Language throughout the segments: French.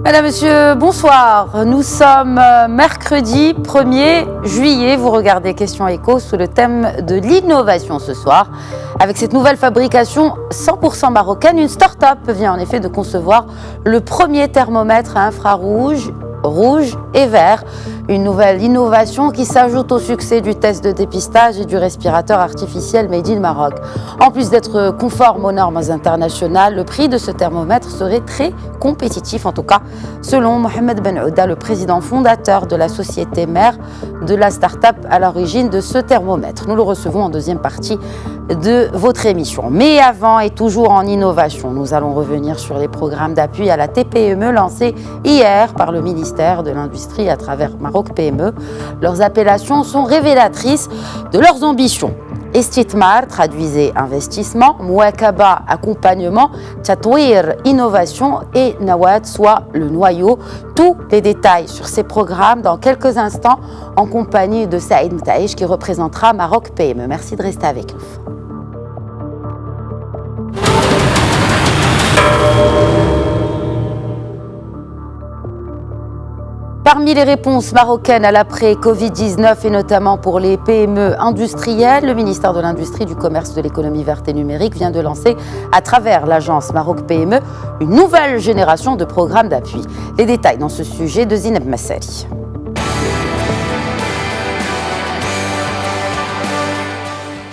Madame, Monsieur, bonsoir. Nous sommes mercredi 1er juillet. Vous regardez Question Éco sous le thème de l'innovation ce soir. Avec cette nouvelle fabrication 100% marocaine, une start-up vient en effet de concevoir le premier thermomètre à infrarouge, rouge et vert. Une nouvelle innovation qui s'ajoute au succès du test de dépistage et du respirateur artificiel Made in Maroc. En plus d'être conforme aux normes internationales, le prix de ce thermomètre serait très compétitif, en tout cas selon Mohamed Ben Ouda, le président fondateur de la société mère de la start-up à l'origine de ce thermomètre. Nous le recevons en deuxième partie de votre émission. Mais avant et toujours en innovation, nous allons revenir sur les programmes d'appui à la TPME lancés hier par le ministère de l'Industrie à travers Maroc PME. Leurs appellations sont révélatrices de leurs ambitions. Estithmar, traduisez investissement, Mouakaba, accompagnement, Tatouir, innovation et Nawat, soit le noyau. Tous les détails sur ces programmes dans quelques instants en compagnie de Saïd Mataïch qui représentera Maroc PME. Merci de rester avec nous. Parmi les réponses marocaines à l'après-Covid-19 et notamment pour les PME industrielles, le ministère de l'Industrie, du Commerce, de l'Économie verte et numérique vient de lancer à travers l'agence Maroc PME une nouvelle génération de programmes d'appui. Les détails dans ce sujet de Zineb Massali.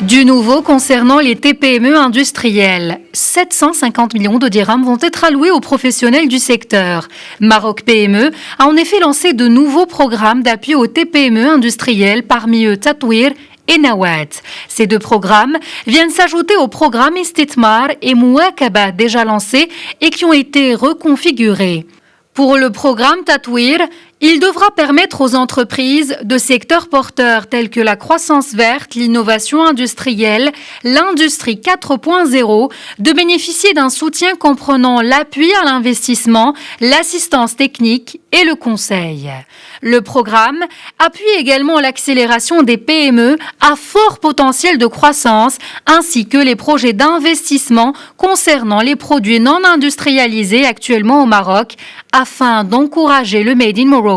Du nouveau concernant les TPME industrielles. 750 millions de dirhams vont être alloués aux professionnels du secteur. Maroc PME a en effet lancé de nouveaux programmes d'appui aux TPME industrielles, parmi eux Tatouir et Nawat. Ces deux programmes viennent s'ajouter au programme Estithmar et Mouakaba déjà lancés et qui ont été reconfigurés. Pour le programme Tatouir, il devra permettre aux entreprises de secteurs porteurs tels que la croissance verte, l'innovation industrielle, l'industrie 4.0 de bénéficier d'un soutien comprenant l'appui à l'investissement, l'assistance technique et le conseil. Le programme appuie également l'accélération des PME à fort potentiel de croissance ainsi que les projets d'investissement concernant les produits non industrialisés actuellement au Maroc afin d'encourager le Made in Morocco.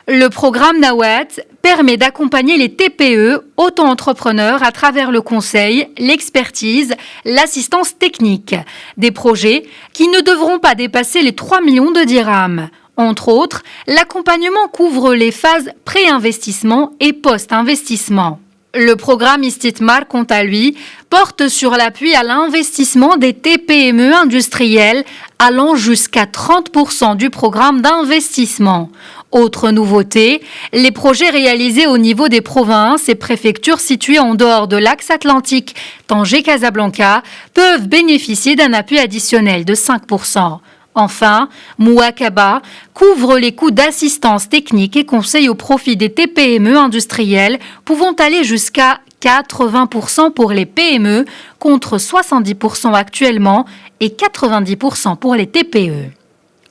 Le programme Nawat permet d'accompagner les TPE, auto-entrepreneurs à travers le conseil, l'expertise, l'assistance technique. Des projets qui ne devront pas dépasser les 3 millions de dirhams. Entre autres, l'accompagnement couvre les phases pré-investissement et post-investissement. Le programme Estithmar, quant à lui, porte sur l'appui à l'investissement des TPME industrielles allant jusqu'à 30% du programme d'investissement. Autre nouveauté, les projets réalisés au niveau des provinces et préfectures situées en dehors de l'axe atlantique Tanger-Casablanca peuvent bénéficier d'un appui additionnel de 5%. Enfin, Mouakaba couvre les coûts d'assistance technique et conseil au profit des TPME industrielles, pouvant aller jusqu'à 80% pour les PME, contre 70% actuellement et 90% pour les TPE.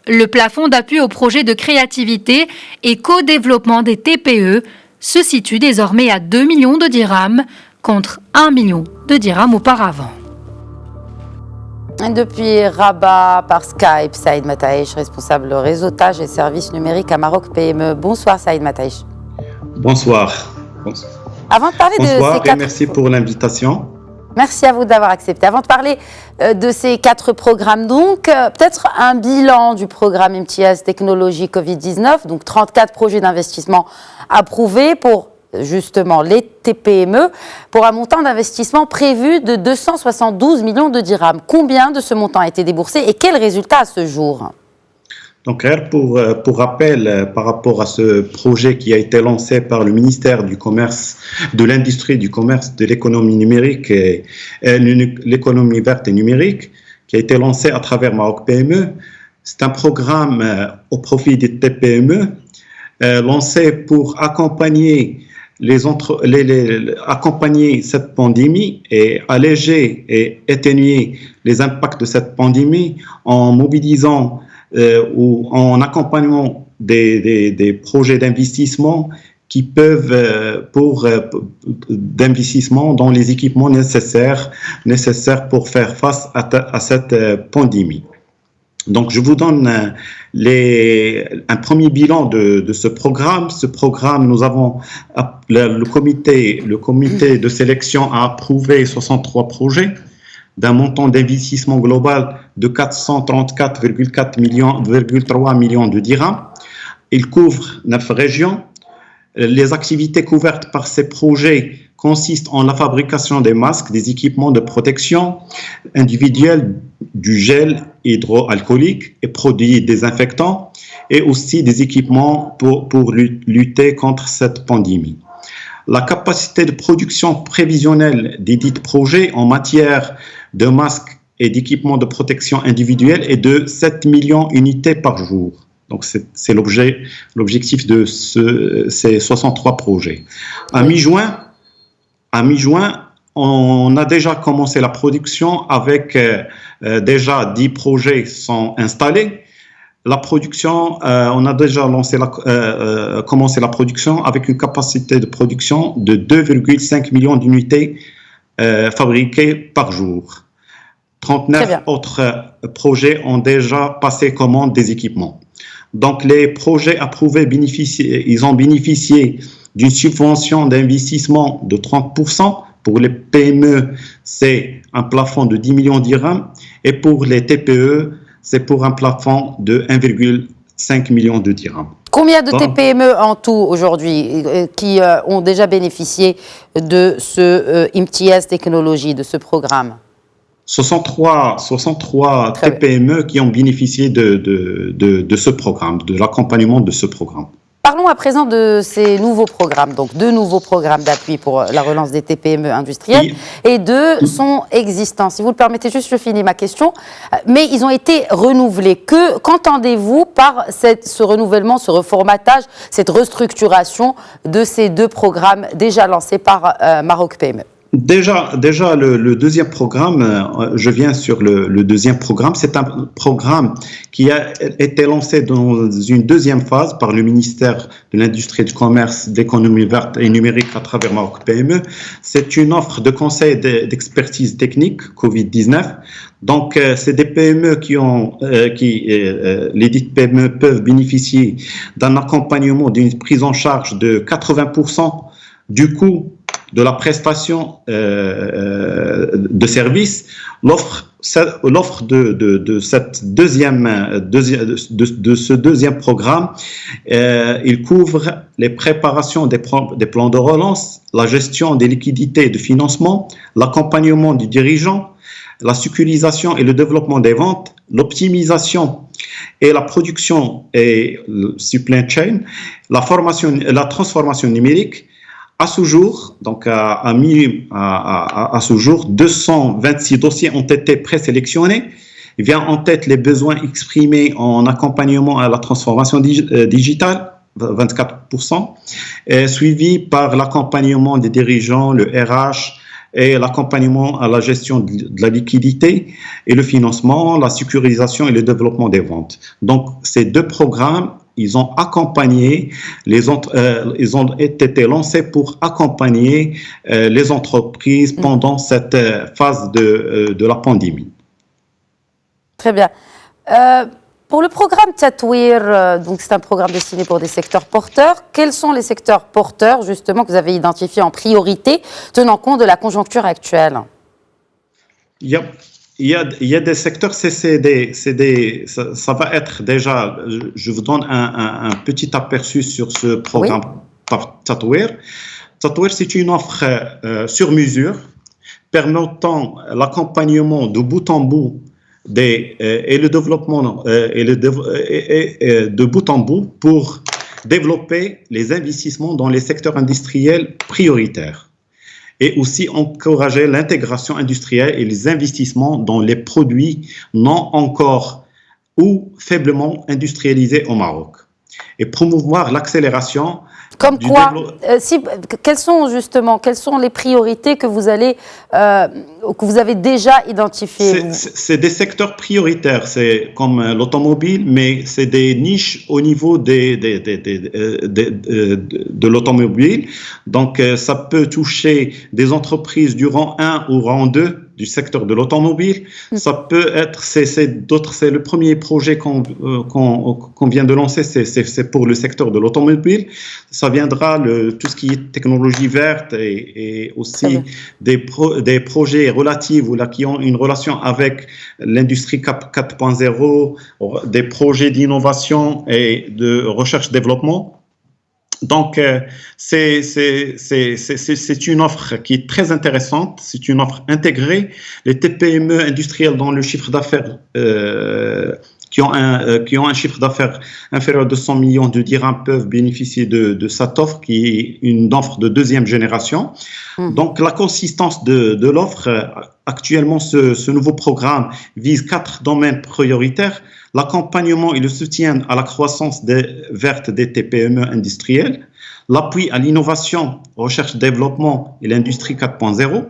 Le plafond d'appui au projet de créativité et co-développement des TPE se situe désormais à 2 millions de dirhams, contre 1 million de dirhams auparavant. Depuis Rabat, par Skype, Saïd Mataïch, responsable réseautage et services numériques à Maroc PME. Bonsoir Saïd Mataïch. Bonsoir. Avant de parler Bonsoir de ces quatre... merci pour l'invitation. Merci à vous d'avoir accepté. Avant de parler de ces 4 programmes, donc, peut-être un bilan du programme MTS Technologie Covid-19, donc 34 projets d'investissement approuvés pour justement les TPME, pour un montant d'investissement prévu de 272 millions de dirhams. Combien de ce montant a été déboursé et quel résultat à ce jour ? Donc, pour rappel, par rapport à ce projet qui a été lancé par le ministère du Commerce, de l'Industrie, du Commerce, de l'Économie numérique et l'Économie verte et numérique, qui a été lancé à travers Maroc PME, c'est un programme au profit des TPME lancé pour accompagner accompagner cette pandémie et alléger et atténuer les impacts de cette pandémie en mobilisant ou en accompagnement des projets d'investissement qui peuvent d'investissement dans les équipements nécessaires pour faire face à cette pandémie. Donc, je vous donne un premier bilan de ce programme. Ce programme, nous avons le comité de sélection a approuvé 63 projets d'un montant d'investissement global de 434,3 millions de dirhams. Il couvre 9 régions. Les activités couvertes par ces projets consistent en la fabrication des masques, des équipements de protection individuelle, du gel hydroalcoolique et produits désinfectants, et aussi des équipements pour lutter contre cette pandémie. La capacité de production prévisionnelle des dits projets en matière de masques et d'équipements de protection individuelle est de 7 millions d'unités par jour. Donc, c'est l'objectif de ces 63 projets. À mi-juin, on a déjà commencé la production avec déjà 10 projets sont installés. La production, on a déjà commencé la production avec une capacité de production de 2,5 millions d'unités fabriquées par jour. 39 autres projets ont déjà passé commande des équipements. Donc, les projets approuvés ils ont bénéficié d'une subvention d'investissement de 30%. Pour les PME, c'est un plafond de 10 millions de dirhams. Et pour les TPE, c'est pour un plafond de 1,5 million de dirhams. Combien de TPME en tout aujourd'hui qui ont déjà bénéficié de ce IMTS Technologie, de ce programme? 63 TPME qui ont bénéficié de ce programme, de l'accompagnement de ce programme. Parlons à présent de ces nouveaux programmes, donc 2 nouveaux programmes d'appui pour la relance des TPME industrielles et 2 sont existants. Si vous le permettez, juste je finis ma question, mais ils ont été renouvelés. Qu'entendez-vous par ce renouvellement, ce reformatage, cette restructuration de ces 2 programmes déjà lancés par Maroc PME? Déjà le deuxième programme, je viens sur le deuxième programme. C'est un programme qui a été lancé dans une deuxième phase par le ministère de l'Industrie et du Commerce, de l'Économie verte et numérique à travers Maroc PME. C'est une offre de conseil d'expertise technique Covid-19. Donc, c'est des PME les dites PME peuvent bénéficier d'un accompagnement, d'une prise en charge de 80% du coût de la prestation de services. L'offre de ce deuxième programme, il couvre les préparations des plans de relance, la gestion des liquidités et de financement, l'accompagnement du dirigeant, la sécurisation et le développement des ventes, l'optimisation et la production et le supply chain, la transformation numérique. À ce jour, donc à ce jour, 226 dossiers ont été présélectionnés. Il vient en tête les besoins exprimés en accompagnement à la transformation digitale, 24%, suivi par l'accompagnement des dirigeants, le RH, et l'accompagnement à la gestion de la liquidité et le financement, la sécurisation et le développement des ventes. Donc, ces 2 programmes, ils ont accompagné, ils ont été lancés pour accompagner les entreprises pendant cette phase de la pandémie. Très bien. Pour le programme Tatouir, donc c'est un programme destiné pour des secteurs porteurs. Quels sont les secteurs porteurs, justement, que vous avez identifiés en priorité, tenant compte de la conjoncture actuelle? Il y a des secteurs, ça va être déjà, je vous donne un petit aperçu sur ce programme par Tatouir. Tatouir, c'est une offre sur mesure permettant l'accompagnement de bout en bout et le développement de bout en bout pour développer les investissements dans les secteurs industriels prioritaires et aussi encourager l'intégration industrielle et les investissements dans les produits non encore ou faiblement industrialisés au Maroc et promouvoir l'accélération. Comme quoi, quelles sont les priorités que vous avez déjà identifiées? C'est des secteurs prioritaires, c'est comme l'automobile, mais c'est des niches au niveau de l'automobile. Donc, ça peut toucher des entreprises du rang 1 ou rang 2 du secteur de l'automobile. Ça peut être, c'est le premier projet qu'on vient de lancer, c'est pour le secteur de l'automobile. Ça viendra tout ce qui est technologie verte et aussi des projets relatifs qui ont une relation avec l'industrie 4.0, des projets d'innovation et de recherche-développement. Donc, c'est une offre qui est très intéressante, c'est une offre intégrée. Les TPME industrielles dont le chiffre d'affaires, qui ont un chiffre d'affaires inférieur de 100 millions de dirhams peuvent bénéficier de cette offre qui est une offre de deuxième génération. Donc, la consistance de l'offre, actuellement, ce nouveau programme vise 4 domaines prioritaires. L'accompagnement et le soutien à la croissance verte des TPME industrielles, l'appui à l'innovation, recherche-développement et l'industrie 4.0,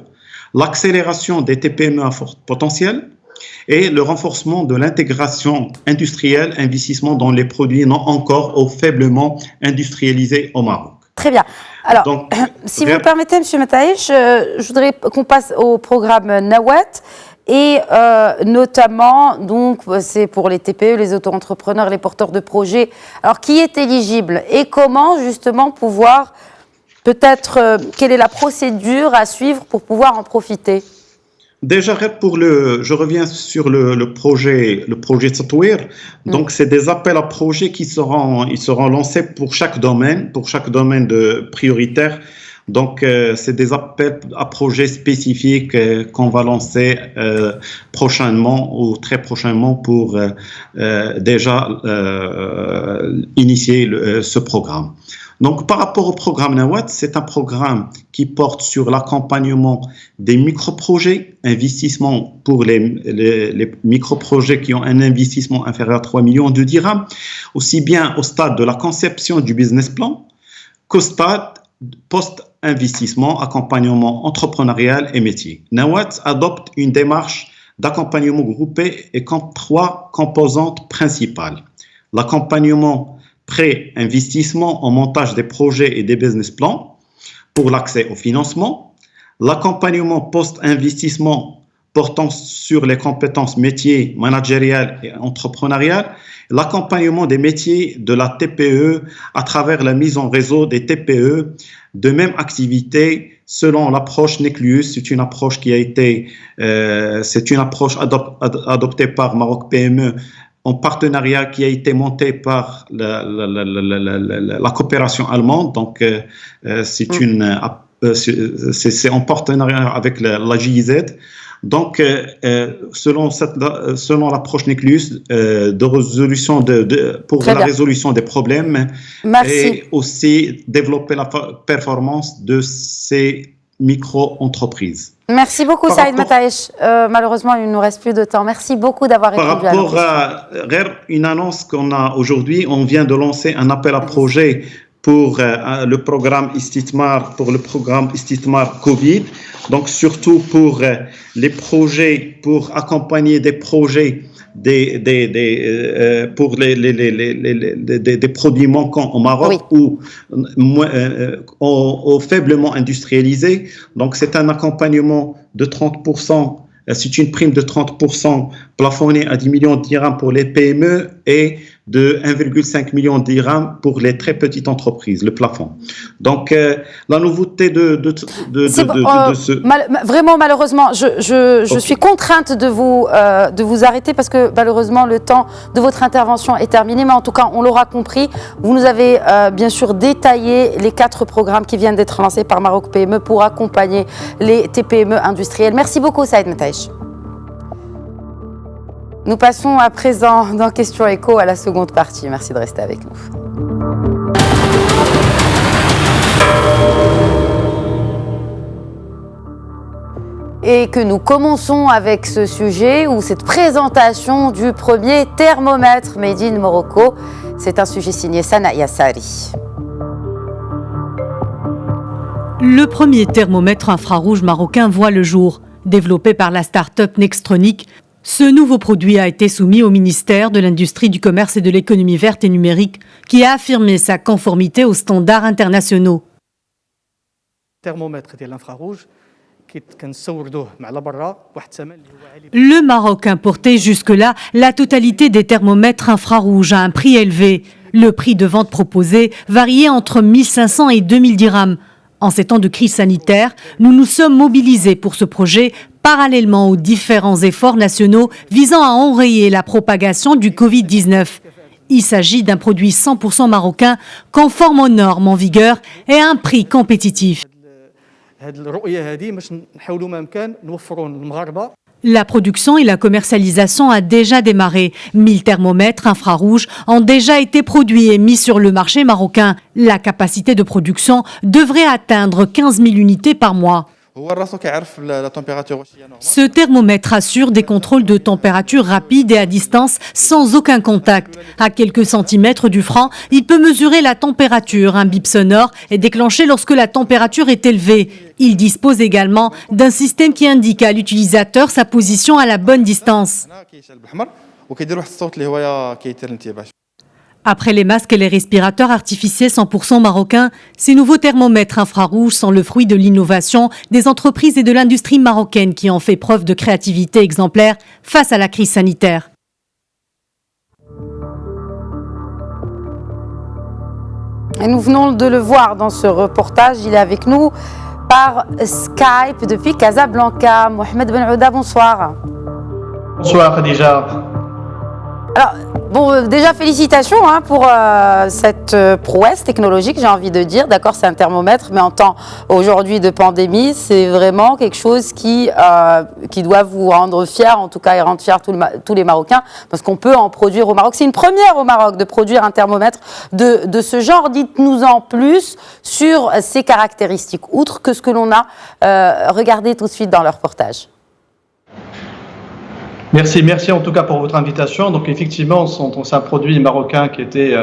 l'accélération des TPME à fort potentiel et le renforcement de l'intégration industrielle, investissement dans les produits non encore ou faiblement industrialisés au Maroc. Très bien. Alors, donc, si vous me permettez, M. Mataïch, je voudrais qu'on passe au programme Nawat. Et notamment, donc, c'est pour les TPE, les auto-entrepreneurs, les porteurs de projets. Alors, qui est éligible et comment, justement, pouvoir, peut-être, quelle est la procédure à suivre pour pouvoir en profiter? Déjà, je reviens sur le projet Tatouir. Donc, c'est des appels à projets ils seront lancés pour chaque domaine prioritaire. Donc, c'est des appels à projets spécifiques qu'on va lancer prochainement ou très prochainement pour déjà initier ce programme. Donc, par rapport au programme Nawat, c'est un programme qui porte sur l'accompagnement des micro-projets, investissement pour les micro-projets qui ont un investissement inférieur à 3 millions de dirhams, aussi bien au stade de la conception du business plan qu'au stade post-investissement, accompagnement entrepreneurial et métier. Nawat adopte une démarche d'accompagnement groupé et compte 3 composantes principales. L'accompagnement pré-investissement en montage des projets et des business plans pour l'accès au financement, l'accompagnement post-investissement portant sur les compétences métiers, managériales et entrepreneuriales, l'accompagnement des métiers de la TPE à travers la mise en réseau des TPE de même activité selon l'approche Nucleus. C'est une approche adoptée par Maroc PME en partenariat qui a été montée par la coopération allemande. Donc, c'est en partenariat avec la GIZ. Donc, selon l'approche Nucleus de résolution pour la résolution des problèmes. Merci. Et aussi développer la performance de ces micro-entreprises. Merci beaucoup, Saïd Mataïch. Malheureusement, il ne nous reste plus de temps. Merci beaucoup d'avoir répondu à nos questions. Par rapport à une annonce qu'on a aujourd'hui, on vient de lancer un appel à projet pour le programme Istithmar, Covid. Donc, surtout pour les projets, pour accompagner des projets pour des produits manquants au Maroc ou faiblement industrialisés. Donc, c'est un accompagnement de 30%. C'est une prime de 30% plafonnée à 10 millions de dirhams pour les PME et de 1,5 million de dirhams pour les très petites entreprises, le plafond. Donc, la nouveauté vraiment, malheureusement, je suis contrainte de vous arrêter parce que, malheureusement, le temps de votre intervention est terminé. Mais en tout cas, on l'aura compris. Vous nous avez, bien sûr, détaillé les 4 programmes qui viennent d'être lancés par Maroc PME pour accompagner les TPME industrielles. Merci beaucoup, Saïd Mataïch. Nous passons à présent dans Questions Écho à la seconde partie. Merci de rester avec nous. Et que nous commençons avec ce sujet ou cette présentation du premier thermomètre Made in Morocco. C'est un sujet signé Sana Yassari. Le premier thermomètre infrarouge marocain voit le jour. Développé par la start-up Nextronic, ce nouveau produit a été soumis au ministère de l'Industrie, du Commerce et de l'Économie verte et numérique, qui a affirmé sa conformité aux standards internationaux. Le thermomètre de l'infrarouge Le Maroc importait jusque-là la totalité des thermomètres infrarouges à un prix élevé. Le prix de vente proposé variait entre 1500 et 2000 dirhams. En ces temps de crise sanitaire, nous nous sommes mobilisés pour ce projet parallèlement aux différents efforts nationaux visant à enrayer la propagation du Covid-19. Il s'agit d'un produit 100% marocain, conforme aux normes en vigueur et à un prix compétitif. La production et la commercialisation a déjà démarré. 1000 thermomètres infrarouges ont déjà été produits et mis sur le marché marocain. La capacité de production devrait atteindre 15 000 unités par mois. Ce thermomètre assure des contrôles de température rapides et à distance sans aucun contact. À quelques centimètres du franc, il peut mesurer la température. Un bip sonore est déclenché lorsque la température est élevée. Il dispose également d'un système qui indique à l'utilisateur sa position à la bonne distance. Après les masques et les respirateurs artificiels 100% marocains, ces nouveaux thermomètres infrarouges sont le fruit de l'innovation des entreprises et de l'industrie marocaine qui ont fait preuve de créativité exemplaire face à la crise sanitaire. Et nous venons de le voir dans ce reportage, il est avec nous par Skype depuis Casablanca. Mohamed Ben Ouda, bonsoir. Bonsoir Khadija. Alors, bon, déjà félicitations pour cette prouesse technologique, j'ai envie de dire. D'accord, c'est un thermomètre, mais en temps aujourd'hui de pandémie, c'est vraiment quelque chose qui doit vous rendre fiers, en tout cas, et rendre fiers tous les Marocains, parce qu'on peut en produire au Maroc. C'est une première au Maroc de produire un thermomètre de ce genre. Dites-nous en plus sur ses caractéristiques, outre que ce que l'on a regardé tout de suite dans le reportage. Merci en tout cas pour votre invitation. Donc effectivement, c'est un produit marocain qui était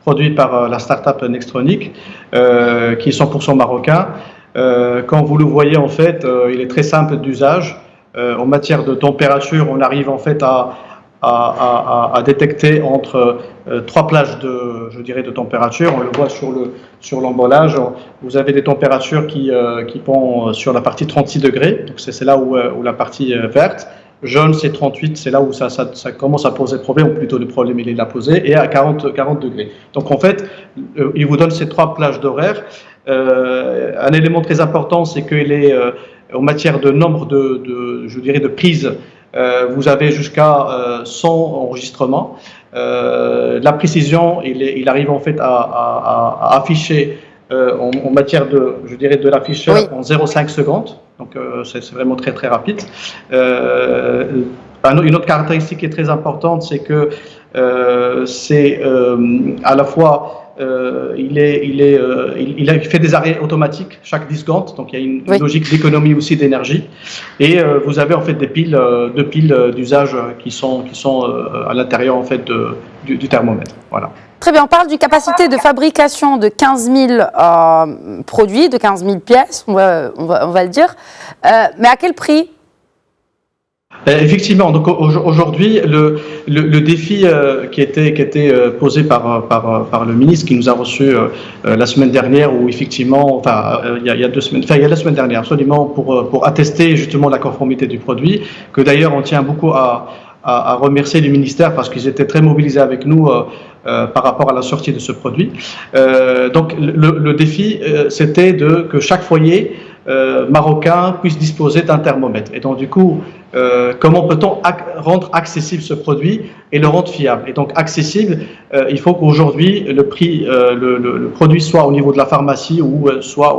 produit par la start-up Nextronic, qui est 100% marocain. Quand vous le voyez, en fait, il est très simple d'usage. En matière de température, on arrive en fait à détecter entre 3 plages de température. On le voit sur l'emballage. Vous avez des températures qui vont sur la partie 36 degrés. Donc c'est là où la partie verte. Jaune, c'est 38, c'est là où ça commence à poser problème, ou plutôt le problème il est là posé, et à 40 degrés. Donc en fait, il vous donne ces 3 plages d'horaire. Un élément très important, c'est qu'il est en matière de nombre de prises, vous avez jusqu'à 100 enregistrements. La précision, il arrive en fait à afficher en matière de l'afficheur en 0,5 secondes. Donc c'est vraiment très très rapide. Une autre caractéristique qui est très importante, c'est que c'est à la fois il fait des arrêts automatiques chaque 10 secondes, donc il y a une logique d'économie aussi d'énergie. Et vous avez en fait deux piles d'usage qui sont à l'intérieur en fait du thermomètre. Voilà. Très bien, on parle d'une capacité de fabrication de 15 000 produits, de 15 000 pièces, on va le dire. Mais à quel prix ? Effectivement, donc aujourd'hui, le défi qui était posé par le ministre qui nous a reçus la semaine dernière, où effectivement, il y a 2 semaines, il y a la semaine dernière, absolument, pour attester justement la conformité du produit, que d'ailleurs on tient beaucoup à remercier le ministère parce qu'ils étaient très mobilisés avec nous par rapport à la sortie de ce produit. Donc le défi, c'était que chaque foyer marocain puisse disposer d'un thermomètre. Et donc du coup, comment peut-on rendre accessible ce produit et le rendre fiable? Et donc accessible, il faut qu'aujourd'hui le prix, le produit soit au niveau de la pharmacie ou soit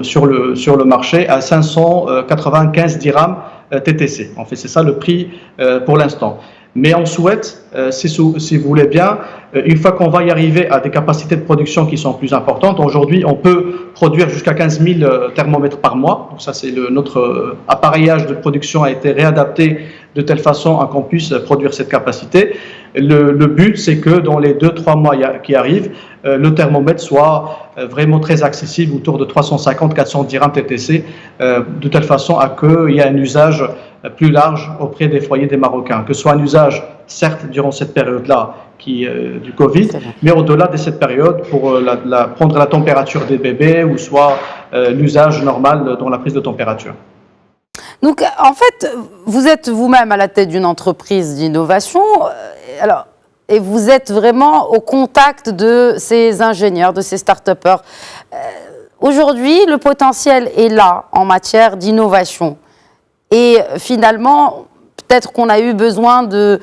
sur le marché à 595 dirhams TTC. En fait, c'est ça le prix pour l'instant. Mais on souhaite, si vous voulez bien, une fois qu'on va y arriver à des capacités de production qui sont plus importantes, aujourd'hui on peut produire jusqu'à 15 000 thermomètres par mois. Donc ça, c'est notre appareillage de production a été réadapté de telle façon à qu'on puisse produire cette capacité. Le but, c'est que dans les 2-3 mois qui arrivent, le thermomètre soit vraiment très accessible, autour de 350-400 dirhams TTC, de telle façon à qu'il y ait un usage plus large auprès des foyers des Marocains, que ce soit un usage, certes, durant cette période-là du Covid, mais au-delà de cette période, pour prendre la température des bébés, ou soit l'usage normal dans la prise de température. Donc, en fait, vous êtes vous-même à la tête d'une entreprise d'innovation, et vous êtes vraiment au contact de ces ingénieurs, de ces start-upers. Aujourd'hui, le potentiel est là en matière d'innovation. Et finalement, peut-être qu'on a eu besoin de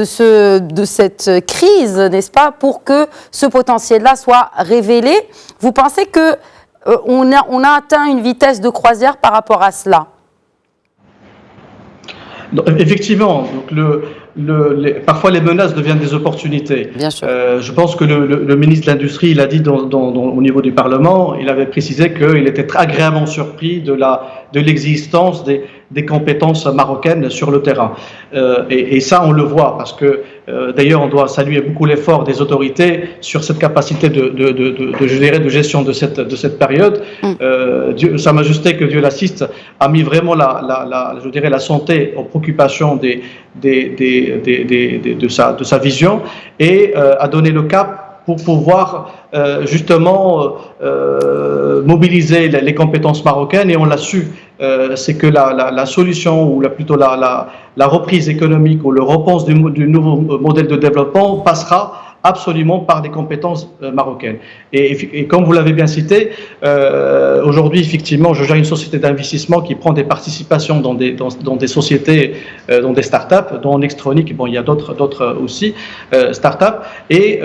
cette crise, n'est-ce pas, pour que ce potentiel-là soit révélé. Vous pensez qu'on a atteint une vitesse de croisière par rapport à cela ? Effectivement, donc parfois les menaces deviennent des opportunités. Bien sûr. Je pense que le ministre de l'Industrie, il a dit au niveau du Parlement, il avait précisé qu'il était très agréablement surpris de l'existence des compétences marocaines sur le terrain. Et ça, on le voit, parce que d'ailleurs, on doit saluer beaucoup l'effort des autorités sur cette capacité de gestion de cette période. Sa Majesté, que Dieu l'assiste, a mis vraiment la santé aux préoccupations de sa vision et a donné le cap pour pouvoir justement mobiliser les compétences marocaines, et on l'a su. C'est que la solution, ou plutôt la reprise économique ou le repose du nouveau modèle de développement passera absolument par des compétences marocaines. Et comme vous l'avez bien cité, aujourd'hui, effectivement, je gère une société d'investissement qui prend des participations dans des sociétés, dans des startups, dont Nextronic, bon, il y a d'autres aussi, startups, et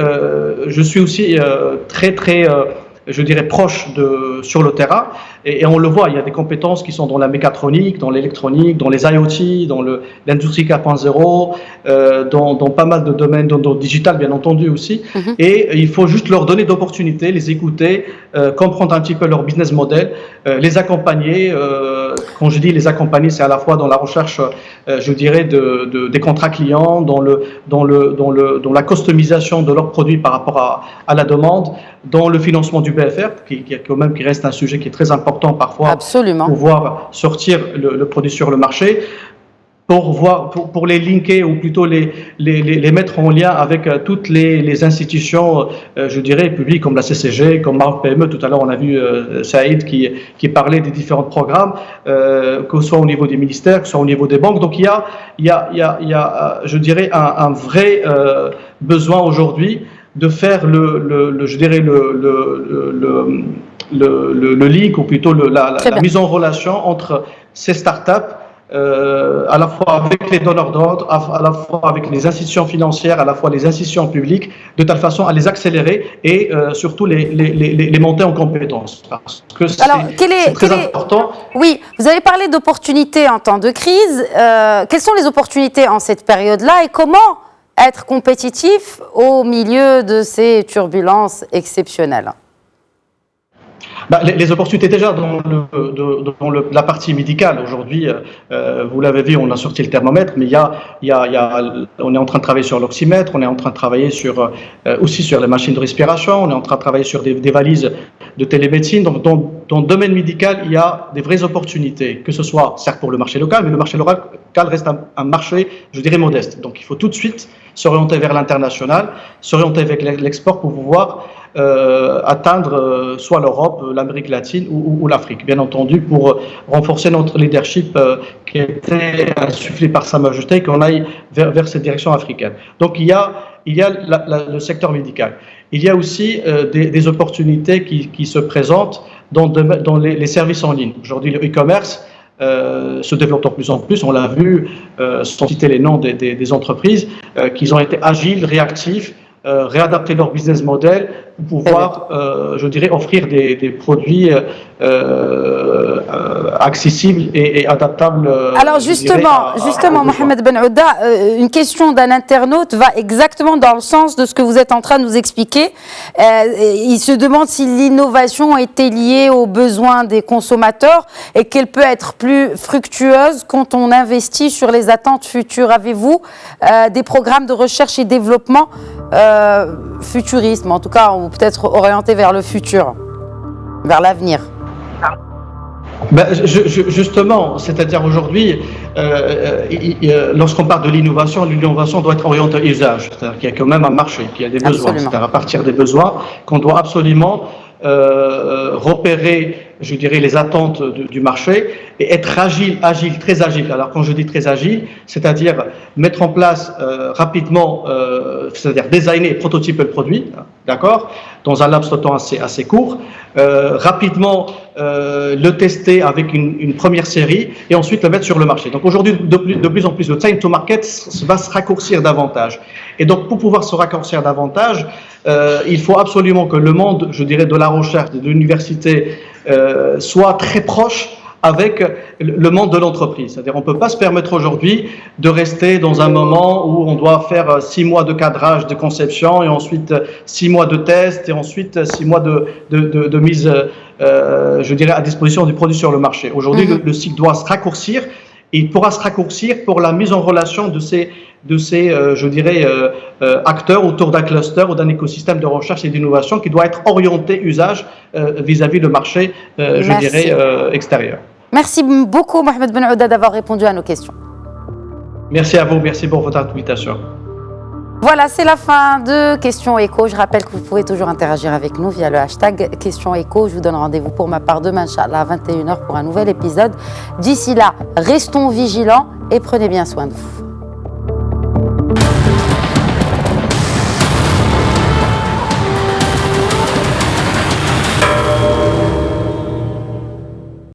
je suis aussi très je dirais proche sur le terrain, et on le voit, il y a des compétences qui sont dans la mécatronique, dans l'électronique, dans les IoT, dans l'industrie 4.0, dans pas mal de domaines, dans le digital bien entendu aussi, et il faut juste leur donner d'opportunités, les écouter, comprendre un petit peu leur business model, les accompagner. Quand je dis les accompagner, c'est à la fois dans la recherche, je dirais, des contrats clients, dans la customisation de leurs produits par rapport à la demande, dans le financement du BFR, qui reste un sujet qui est très important parfois. Absolument. Pour pouvoir sortir le produit sur le marché, pour les linker, ou plutôt les mettre en lien avec toutes les institutions, je dirais, publiques, comme la CCG, comme Maroc PME. Tout à l'heure, on a vu Saïd qui parlait des différents programmes, que ce soit au niveau des ministères, que ce soit au niveau des banques. Donc il y a je dirais, un vrai besoin aujourd'hui de faire le link, ou plutôt la mise en relation entre ces startups, à la fois avec les donneurs d'ordre, à la fois avec les institutions financières, à la fois les institutions publiques, de telle façon à les accélérer et surtout les monter en compétences. Parce que c'est très important. Oui, vous avez parlé d'opportunités en temps de crise. Quelles sont les opportunités en cette période-là, et comment être compétitif au milieu de ces turbulences exceptionnelles? Les opportunités déjà dans la partie médicale. Aujourd'hui, vous l'avez vu, on a sorti le thermomètre, mais on est en train de travailler sur l'oxymètre, on est en train de travailler aussi sur les machines de respiration, on est en train de travailler sur des valises de télémédecine. Donc, dans le domaine médical, il y a des vraies opportunités, que ce soit certes pour le marché local, mais le marché local reste un marché, je dirais, modeste. Donc, il faut tout de suite s'orienter vers l'international, s'orienter vers l'export pour pouvoir atteindre soit l'Europe, l'Amérique latine ou l'Afrique, bien entendu, pour renforcer notre leadership qui a été insufflé par Sa Majesté, et qu'on aille vers cette direction africaine. Donc il y a le secteur médical. Il y a aussi des opportunités qui se présentent dans les services en ligne. Aujourd'hui, le e-commerce se développe de plus en plus. On l'a vu, sans citer les noms des entreprises, qu'ils ont été agiles, réactifs, réadapter leur business model pour pouvoir, je dirais, offrir des produits accessibles et adaptables. Alors justement, Mohamed Ben Ouda, une question d'un internaute va exactement dans le sens de ce que vous êtes en train de nous expliquer. Il se demande si l'innovation était liée aux besoins des consommateurs et qu'elle peut être plus fructueuse quand on investit sur les attentes futures. Avez-vous des programmes de recherche et développement futurisme, en tout cas, ou peut-être orienté vers le futur, vers l'avenir? Justement, c'est-à-dire aujourd'hui, lorsqu'on parle de l'innovation doit être orientée à usage. C'est-à-dire qu'il y a quand même un marché, qu'il y a des besoins. C'est-à-dire à partir des besoins qu'on doit absolument repérer je dirais, les attentes du marché et être agile, très agile. Alors quand je dis très agile, c'est-à-dire mettre en place rapidement, c'est-à-dire designer et prototyper le produit, d'accord, dans un laps de temps assez court, rapidement le tester avec une première série et ensuite le mettre sur le marché. Donc aujourd'hui, de plus en plus, le time to market va se raccourcir davantage. Et donc pour pouvoir se raccourcir davantage, il faut absolument que le monde, je dirais, de la recherche, de l'université, soit très proche avec le monde de l'entreprise. C'est-à-dire on ne peut pas se permettre aujourd'hui de rester dans un moment où on doit faire 6 mois de cadrage, de conception, et ensuite 6 mois de test, et ensuite 6 mois de mise, je dirais, à disposition du produit sur le marché. Aujourd'hui, le cycle doit se raccourcir, et il pourra se raccourcir pour la mise en relation de ces je dirais, acteurs autour d'un cluster ou d'un écosystème de recherche et d'innovation qui doit être orienté usage vis-à-vis le marché, je dirais, extérieur. Merci beaucoup, Mohamed Ben Ouda, d'avoir répondu à nos questions. Merci à vous, merci pour votre invitation. Voilà, c'est la fin de Questions Éco. Je rappelle que vous pouvez toujours interagir avec nous via le hashtag Questions Éco. Je vous donne rendez-vous pour ma part demain, Inch'Allah, à 21h pour un nouvel épisode. D'ici là, restons vigilants et prenez bien soin de vous.